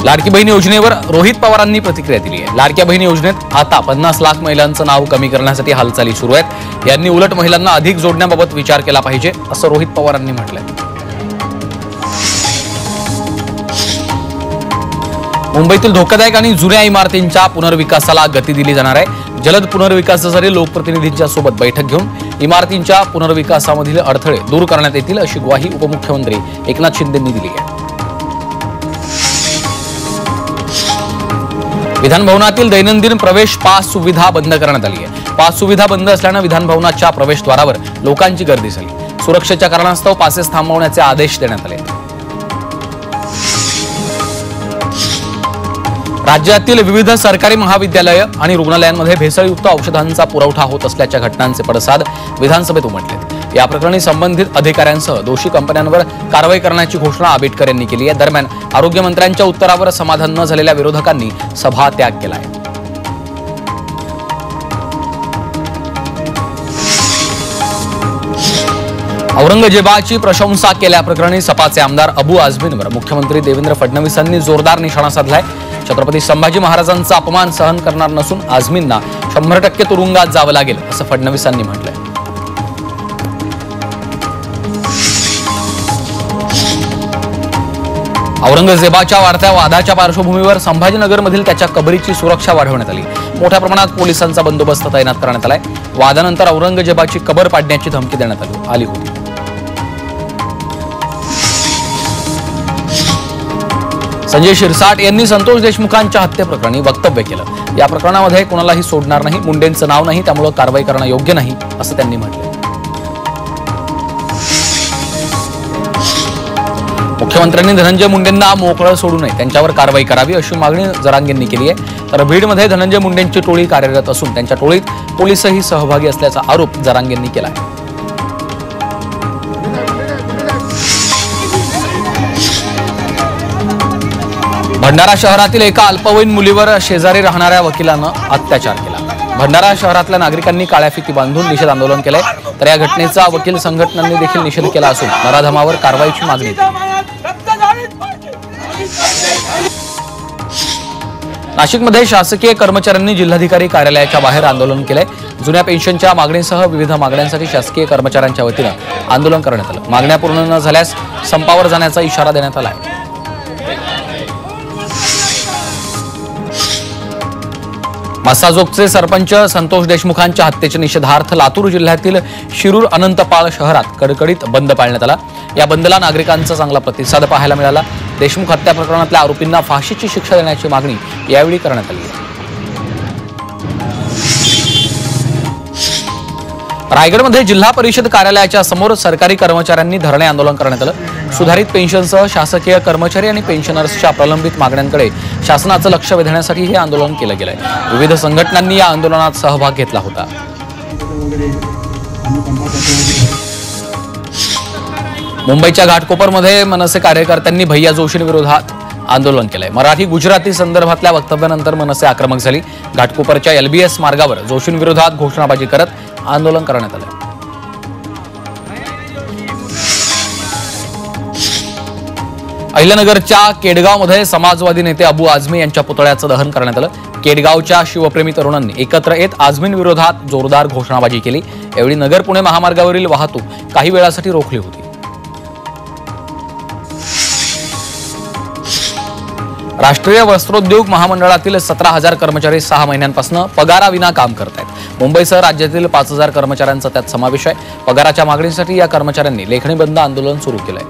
लाडकी बहीण योजनेवर रोहित पवारांनी प्रतिक्रिया दिली आहे। लाडक्या बहीण योजनेत आता 50 लाख महिलांचं नाव कमी करण्यासाठी हालचाली सुरू आहेत। यांनी उलट महिलांना अधिक जोडण्याबाबत विचार केला पाहिजे असं रोहित पवारांनी म्हटलंय। मुंबईतील धोकादायक आणि जुन्या इमारतींच्या पुनर्विकासाला गती दिली जाणार आहे। जलद पुनर्विकासासाठी लोकप्रतिनिधींच्या सोबत बैठक घेऊन इमारतींच्या पुनर्विकासामधील अडथळे दूर करण्यात येतील अशी ग्वाही उपमुख्यमंत्री एकनाथ शिंदेंनी दिली आहे। विधान भवनातील दैनंदिन प्रवेश पास सुविधा बंद करण्यात आली आहे। पास सुविधा बंद असल्याने विधान भवनाच्या प्रवेशद्वारावर लोकांची गर्दी झाली। सुरक्षेच्या कारणास्तव पासेस थांबवण्याचे आदेश देण्यात आले। राज्यातील विविध सरकारी महाविद्यालय आणि रुग्णालयांमध्ये भेसळयुक्त औषधांचा पुरवठा होत असल्याच्या घटनांचे पडसाद विधानसभेत उमटले। या प्रकरणी संबंधित अधिकाऱ्यांसह दोषी कंपन्यांवर कारवाई करण्याची घोषणा आंबेडकर यांनी केली आहे। दरम्यान आरोग्यमंत्र्यांच्या उत्तरावर समाधान न झालेल्या विरोधकांनी सभात्याग केला आहे। औरंगजेबाची प्रशंसा केल्याप्रकरणी सपाचे आमदार अबू आझमींवर मुख्यमंत्री देवेंद्र फडणवीसांनी जोरदार निशाणा साधलाय। छत्रपती संभाजी महाराजांचा अपमान सहन करणार नसून आझमींना 100% तुरुंगात जावं लागेल असं फडणवीसांनी म्हटलंय। औरंगजेबाच्या वाढत्या वादाच्या पार्श्वभूमीवर संभाजीनगरमधील त्याच्या कबरीची सुरक्षा वाढवण्यात आली। मोठ्या प्रमाणात पोलिसांचा बंदोबस्त तैनात करण्यात आलाय। वादानंतर औरंगजेबाची कबर पाडण्याची धमकी देण्यात आली होती। संजय शिरसाट यांनी संतोष देशमुखांच्या हत्येप्रकरणी वक्तव्य केलं। या प्रकरणामध्ये कोणालाही सोडणार नाही, मुंडेंचं नाव नाही, त्यामुळे कारवाई करणं योग्य नाही असं त्यांनी म्हटलं। मुख्यमंत्र्यांनी धनंजय मुंडेंना मोकळं सोडू नये, त्यांच्यावर कारवाई करावी अशी मागणी जरांगेंनी केली आहे। तर बीडमध्ये धनंजय मुंडेंची टोळी कार्यरत असून त्यांच्या टोळीत पोलिसही सहभागी असल्याचा आरोप जरांगेंनी केला आहे। भंडारा शहरातील एका अल्पवयीन मुलीवर शेजारी राहणाऱ्या वकिलानं अत्याचार केला। भंडारा शहरातल्या नागरिकांनी काळ्या फिती बांधून निषेध आंदोलन केलंय। तर या घटनेचा वकील संघटनांनी देखील निषेध केला असून नराधमावर कारवाईची मागणी केली। नाशिकमध्ये शासकीय कर्मचाऱ्यांनी जिल्हाधिकारी कार्यालयाच्या बाहेर आंदोलन केलंय। जुन्या पेन्शनच्या मागणीसह विविध मागण्यांसाठी शासकीय कर्मचाऱ्यांच्या वतीनं आंदोलन करण्यात आलं। मागण्या पूर्ण न झाल्यास संपावर जाण्याचा इशारा देण्यात आला आहे। मसाजोगचे सरपंच संतोष देशमुखांच्या हत्येच्या निषेधार्थ लातूर जिल्ह्यातील शिरूर अनंतपाळ शहरात कडकडीत बंद पाळण्यात आला। या बंदला नागरिकांचा चांगला प्रतिसाद पाहायला मिळाला। देशमुख हत्या प्रकरणातल्या आरोपींना फाशीची शिक्षा देण्याची मागणी यावेळी करण्यात आली। रायगडमध्ये जिल्हा परिषद कार्यालयाच्या समोर सरकारी कर्मचाऱ्यांनी धरणे आंदोलन करण्यात आलं। सुधारित पेन्शनसह शासकीय कर्मचारी आणि पेन्शनर्सच्या प्रलंबित मागण्यांकडे शासनाचं लक्ष वेधण्यासाठी हे आंदोलन केलं गेलंय। विविध संघटनांनी या आंदोलनात सहभाग घेतला होता। मुंबईच्या घाटकोपरमध्ये मनसे कार्यकर्त्यांनी भैया जोशींविरोधात आंदोलन केलंय। मराठी गुजराती संदर्भातल्या वक्तव्यानंतर मनसे आक्रमक झाली। घाटकोपरच्या LBS मार्गावर जोशींविरोधात घोषणाबाजी करत आंदोलन करण्यात आलं। अहिल्यानगरच्या केडगावमध्ये समाजवादी नेते अबू आझमी यांच्या पुतळ्याचं दहन करण्यात आलं। केडगावच्या शिवप्रेमी तरुणांनी एकत्र येत आझमींविरोधात जोरदार घोषणाबाजी केली। यावेळी नगर पुणे महामार्गावरील वाहतूक काही वेळासाठी रोखली होती। राष्ट्रीय वस्त्रोद्योग महामंडळातील 17,000 कर्मचारी 6 महिन्यांपासून पगाराविना काम करत आहेत। मुंबईसह राज्यातील 5,000 कर्मचाऱ्यांचा त्यात समावेश आहे। पगाराच्या मागणीसाठी या कर्मचाऱ्यांनी लेखणी बंद आंदोलन सुरू केलंय।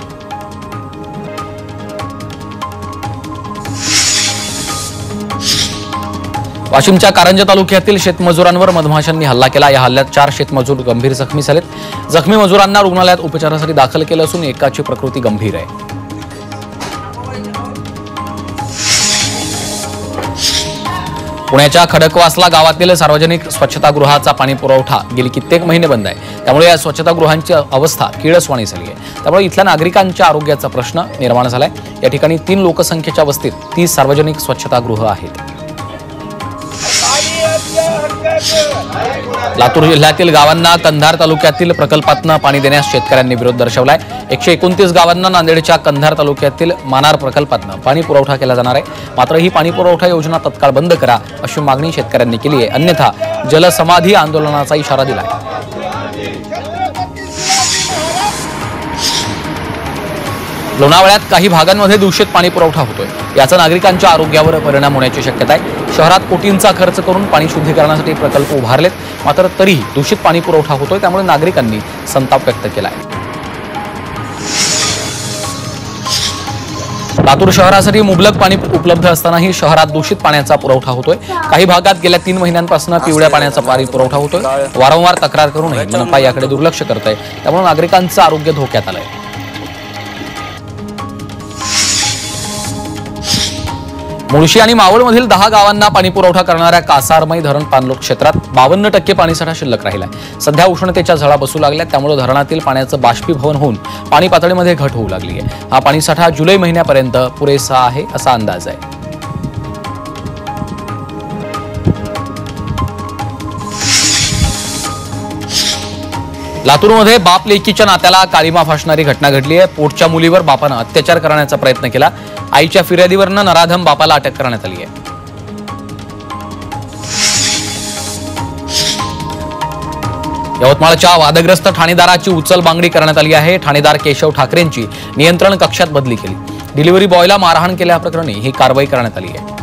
वाशिमच्या कारंजा तालुक्यातील शेतमजुरांवर मधमाशांनी हल्ला केला। या हल्ल्यात 4 शेतमजूर गंभीर जखमी झालेत। जखमी मजुरांना रुग्णालयात उपचारासाठी दाखल केलं असून एकाची प्रकृती गंभीर आहे। पुण्याच्या खडकवासला गावातील सार्वजनिक स्वच्छतागृहाचा पाणी पुरवठा गेली कित्येक महिने बंद आहे। त्यामुळे या स्वच्छतागृहांची अवस्था किळसवाणी झाली आहे। त्यामुळे इथल्या नागरिकांच्या आरोग्याचा प्रश्न निर्माण झालाय। या ठिकाणी 3 लोकसंख्येच्या वस्तीत 30 सार्वजनिक स्वच्छतागृह आहेत। लातूर जिल्ह्यातील गावांना कंधार तालुक्यातील प्रकल्पातून पाणी देण्यास शेतकऱ्यांनी विरोध दर्शवलाय। 129 गावांना नांदेडच्या कंधार तालुक्यातील मानार प्रकल्पातून पाणी पुरवठा केला जाणार आहे। मात्र ही पाणी पुरवठा योजना तत्काळ बंद करा अशी मागणी शेतकऱ्यांनी केली आहे, अन्यथा जलसमाधी आंदोलनाचा इशारा दिलाय। लोणावळ्यात काही भागांमध्ये दूषित पाणी पुरवठा होतोय, याचा नागरिकांच्या आरोग्यावर परिणाम होण्याची शक्यता आहे। शहरात कोटींचा खर्च करून पाणी शुद्धीकरणासाठी प्रकल्प उभारलेत, मात्र तरीही दूषित पाणी पुरवठा होतोय, त्यामुळे नागरिकांनी संताप व्यक्त केलाय। लातूर शहरासाठी मुबलक पाणी उपलब्ध असतानाही शहरात दूषित पाण्याचा पुरवठा होतोय। काही भागात गेल्या 3 महिन्यांपासून पिवळ्या पाण्याचा पाणी पुरवठा होतोय। वारंवार तक्रार करूनही मनपा याकडे दुर्लक्ष करतंय, त्यामुळे नागरिकांचं आरोग्य धोक्यात आलंय। मुळशी आणि मावळमधील 10 गावांना पाणी पुरवठा करणाऱ्या कासारमई धरण पाणलोट क्षेत्रात 52% पाणीसाठा शिल्लक राहिलाय। सध्या उष्णतेच्या झळा बसू लागल्या, त्यामुळे धरणातील पाण्याचं बाष्पीभवन होऊन पाणी पातळीमध्ये घट होऊ लागली आहे। हा पाणीसाठा जुलै महिन्यापर्यंत पुरेसा आहे असा अंदाज आहे। लातूरमध्ये बाप लेकीच्या नात्याला काळीमा फासणारी घटना घडली आहे। पोटच्या मुलीवर बापानं अत्याचार करण्याचा प्रयत्न केला। आईच्या फिर्यादीवरनं नराधम बापाला अटक करण्यात आली आहे। यवतमाळच्या वादग्रस्त ठाणेदाराची उचलबांगडी करण्यात आली आहे। ठाणेदार केशव ठाकरेंची नियंत्रण कक्षात बदली केली। डिलिव्हरी बॉयला मारहाण केल्याप्रकरणी ही कारवाई करण्यात आली आहे।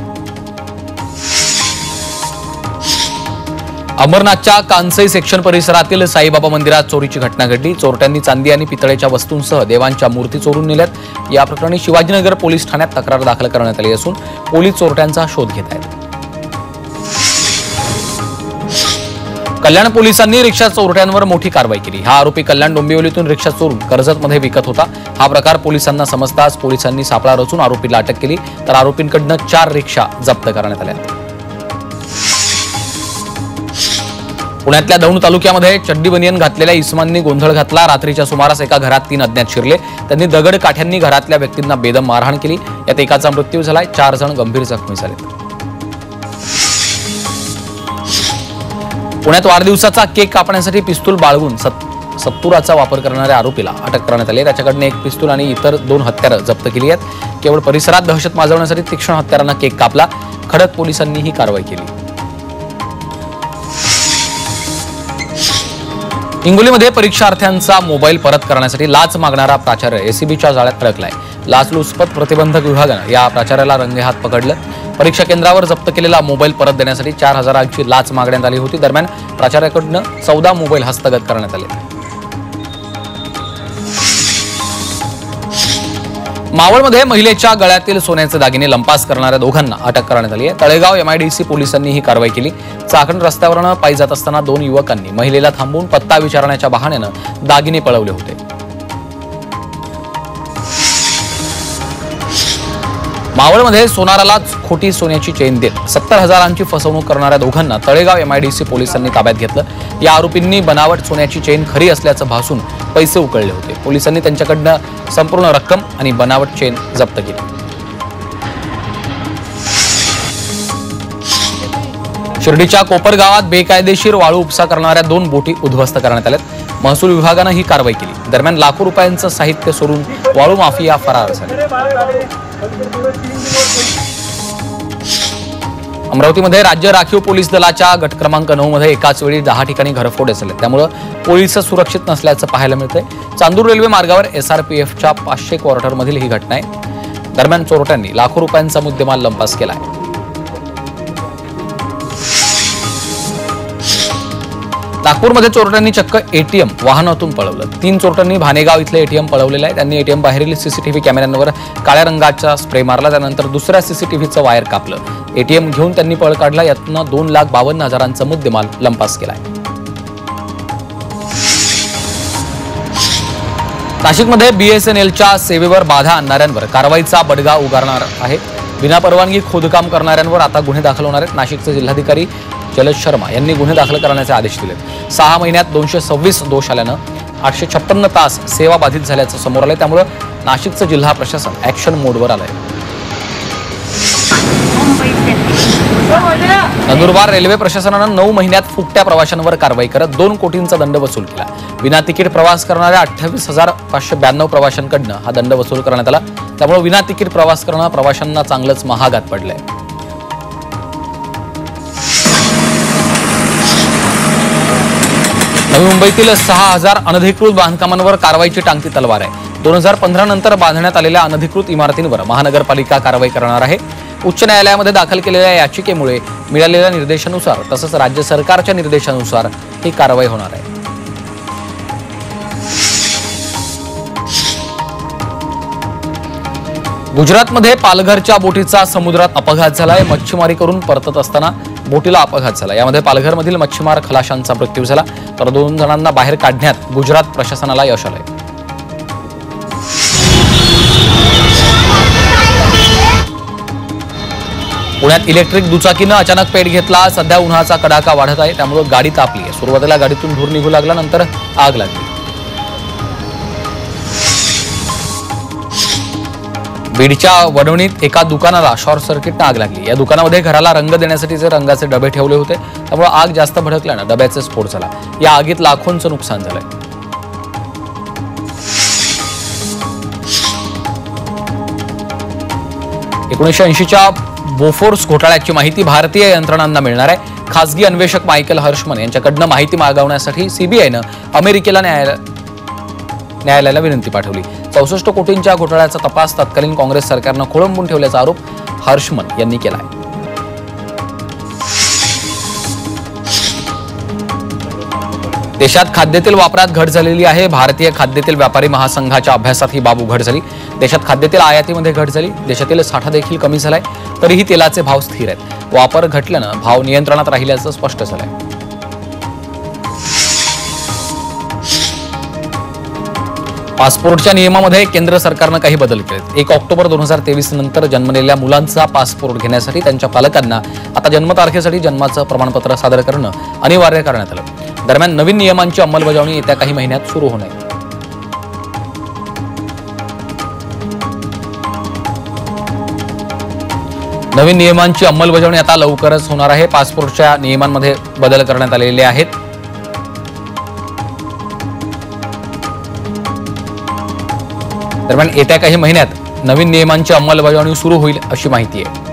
अमरनाथच्या कांसई सेक्शन परिसरातील साईबाबा मंदिरात चोरीची घटना घडली। चोरट्यांनी चांदी आणि पितळेच्या वस्तूंसह देवांच्या मूर्ती चोरून नेल्यात। या प्रकरणी शिवाजीनगर पोलीस ठाण्यात तक्रार दाखल करण्यात आली असून पोलीस चोरट्यांचा शोध घेत आहेत। कल्याण पोलिसांनी रिक्षा चोरट्यांवर मोठी कारवाई केली। हा आरोपी कल्याण डोंबिवलीतून रिक्षा चोरून कर्जतमध्ये विकत होता। हा प्रकार पोलिसांना समजताच पोलिसांनी सापळा रचून आरोपीला अटक केली, तर आरोपींकडून 4 रिक्षा जप्त करण्यात आल्या। पुण्यातल्या दौंड तालुक्यामध्ये चड्डी बनियन घातलेल्या इसमांनी गोंधळ घातला। रात्रीच्या सुमारास एका घरात 3 अज्ञात शिरले। त्यांनी दगड काठ्यांनी घरातल्या व्यक्तींना बेदम मारहाण केली। यात एकाचा मृत्यू झालाय, 4 जण गंभीर जखमी झाले। पुण्यात वाढदिवसाचा केक कापण्यासाठी पिस्तूल बाळगून सत्तुराचा वापर करणाऱ्या आरोपीला अटक करण्यात आली। त्याच्याकडून 1 पिस्तूल आणि इतर 2 हत्यारं जप्त केली आहेत। केवळ परिसरात दहशत माजवण्यासाठी तीक्ष्ण हत्यारांना केक कापला। खडक पोलिसांनी ही कारवाई केली। हिंगोलीमध्ये परीक्षार्थ्यांचा मोबाईल परत करण्यासाठी लाच मागणारा प्राचार्य एसीबीच्या जाळ्यात अडकलाय। लाचलुचपत प्रतिबंधक विभागानं या प्राचार्याला रंगेहात पकडलं। परीक्षा केंद्रावर जप्त केलेला मोबाईल परत देण्यासाठी 4,000ची लाच मागण्यात आली होती। दरम्यान प्राचार्याकडून 14 मोबाईल हस्तगत करण्यात आले। मावळमध्ये महिलेच्या गळ्यातील सोन्याचे दागिने लंपास करणाऱ्या दोघांना अटक करण्यात आली आहे। तळेगाव MIDC पोलिसांनी ही कारवाई केली। चाकण रस्त्यावरून पायी जात असताना 2 युवकांनी महिलेला थांबवून पत्ता विचारण्याच्या बहाण्यानं दागिने पळवले होते। मावळमध्ये सोनारालाच खोटी सोन्याची चेन देत 70,000ची फसवणूक करणाऱ्या दोघांना तळेगाव MIDC पोलिसांनी ताब्यात घेतलं। या आरोपींनी बनावट सोन्याची चेन खरी असल्याचं भासून पैसे उकळले होते। पोलिसांनी त्यांच्याकडनं संपूर्ण रक्कम आणि बनावट चेन जप्त केली। शिर्डीच्या कोपर गावात बेकायदेशीर वाळू उपसा करणाऱ्या 2 बोटी उद्ध्वस्त करण्यात आल्यात। महसूल विभागानं ही कारवाई केली। दरम्यान लाखो रुपयांचं साहित्य सोडून वाळू माफिया फरार झाले। अमरावतीमध्ये राज्य राखीव पोलीस दलाच्या गट क्रमांक 9 मध्ये एकाच वेळी 10 ठिकाणी घरफोड झाले, त्यामुळे पोलीस सुरक्षित नसल्याचं पाहायला मिळतंय। चांदूर रेल्वे मार्गावर SRPFच्या 500 क्वार्टरमधील ही घटना आहे। दरम्यान चोरट्यांनी लाखो रुपयांचा मुद्देमाल लंपास केलाय। नागपूरमध्ये चोरट्यांनी चक्क ATM वाहनातून पळवलं। 3 चोरट्यांनी भानेगाव इथले ATM पळवलेलं आहे। त्यांनी ATM बाहेरील CCTV कॅमेऱ्यांवर काळ्या रंगाचा स्प्रे मारला, त्यानंतर दुसऱ्या CCTVचं वायर कापलं। ATM घेऊन त्यांनी पळ काढला। यातनं 2,52,000चा मुद्देमाल लंपास केलाय। नाशिकमध्ये BSNLच्या सेवेवर बाधा आणणाऱ्यांवर कारवाईचा बडगा उगारणार आहे। विनापरवानगी खोदकाम करणाऱ्यांवर आता गुन्हे दाखल होणार आहेत। नाशिकचे जिल्हाधिकारी जलज शर्मा यांनी गुन्हे दाखल करण्याचे आदेश दिले। 6 महिन्यात 226 दोष आल्यानं 856 तास सेवा बाधित झाल्याचं समोर आलंय, त्यामुळे नाशिकचं जिल्हा प्रशासन ऍक्शन मोडवर आलंय। नंदुरबार रेल्वे प्रशासनानं 9 महिन्यात फुकट्या प्रवाशांवर कारवाई करत 2 कोटींचा दंड वसूल केला. विना तिकीट प्रवास करणाऱ्या 28,592 प्रवाशांकडनं हा दंड वसूल करण्यात आला. त्यामुळे विना तिकीट प्रवास करणं प्रवाशांना चांगलंच महागात पडलंय. नवी मुंबईतील 6,000 अनधिकृत बांधकामांवर कारवाईची टांगती तलवार आहे. 2015 नंतर बांधण्यात आलेल्या अनधिकृत इमारतींवर महानगरपालिका कारवाई करणार आहे. उच्च न्यायालयामध्ये दाखल केलेल्या याचिकेमुळे मिळालेल्या निर्देशानुसार तसंच राज्य सरकारच्या निर्देशानुसार ही कारवाई होणार आहे. गुजरातमध्ये पालघरच्या बोटीचा समुद्रात अपघात झालाय. मच्छीमारी करून परतत असताना बोटीला अपघात झाला. यामध्ये पालघरमधील मच्छीमार खलाशांचा मृत्यू झाला तर 2 जणांना बाहेर काढण्यात गुजरात प्रशासनाला यश आलंय. पुण्यात इलेक्ट्रिक दुचाकीनं अचानक पेट घेतला. सध्या उन्हाचा कडाका वाढत आहे त्यामुळे गाडी तापली आहे. सुरुवातीला गाडीतून धूर निघू लागला, नंतर आग लागली. बीडच्या वडवणीत एका दुकानाला शॉर्ट सर्किटनं आग लागली. या दुकानामध्ये घराला रंग देण्यासाठीचे रंगाचे डबे ठेवले होते त्यामुळे आग जास्त भडकल्यानं डब्याचा स्फोट झाला. या आगीत लाखोंचं नुकसान झालंय. च्या बोफोर्स घोटाळ्याची माहिती भारतीय यंत्रणांना मिळणार आहे. खासगी अन्वेषक मायकेल हर्षमन यांच्याकडनं माहिती मागवण्यासाठी सीबीआयनं अमेरिकेला न्यायालयाला विनंती पाठवली. 64 कोटींच्या घोटाळ्याचा तपास तत्कालीन काँग्रेस सरकारनं खोळंबून ठेवल्याचा आरोप हर्षमन यांनी केला आहे. देशात खाद्यतेल वापरात घट झालेली आहे. भारतीय खाद्यतेल व्यापारी महासंघाच्या अभ्यासात ही बाब उघड झाली. देशात खाद्यतेल आयातीमध्ये घट झाली. देशातील साठा देखील कमी झालाय तरीही तेलाचे भाव स्थिर आहेत. वापर घटल्यानं भाव नियंत्रणात राहिल्याचं स्पष्ट झालंय. पासपोर्टच्या नियमामध्ये केंद्र सरकारनं काही बदल केलेत. 1 ऑक्टोबर 2023 नंतर जन्मलेल्या मुलांचा पासपोर्ट घेण्यासाठी त्यांच्या पालकांना आता जन्मतारखेसाठी जन्माचं प्रमाणपत्र सादर करणं अनिवार्य करण्यात आलं. दरम्यान नवीन नियमांची अंमलबजावणी येत्या काही महिन्यात सुरू होणार आहे. नवीन नियमांची अंमलबजावणी आता लवकरच होणार आहे. पासपोर्टच्या नियमांमध्ये बदल करण्यात आलेले आहेत. दरम्यान येत्या काही महिन्यात नवीन नियमांची अंमलबजावणी सुरू होईल अशी माहिती आहे.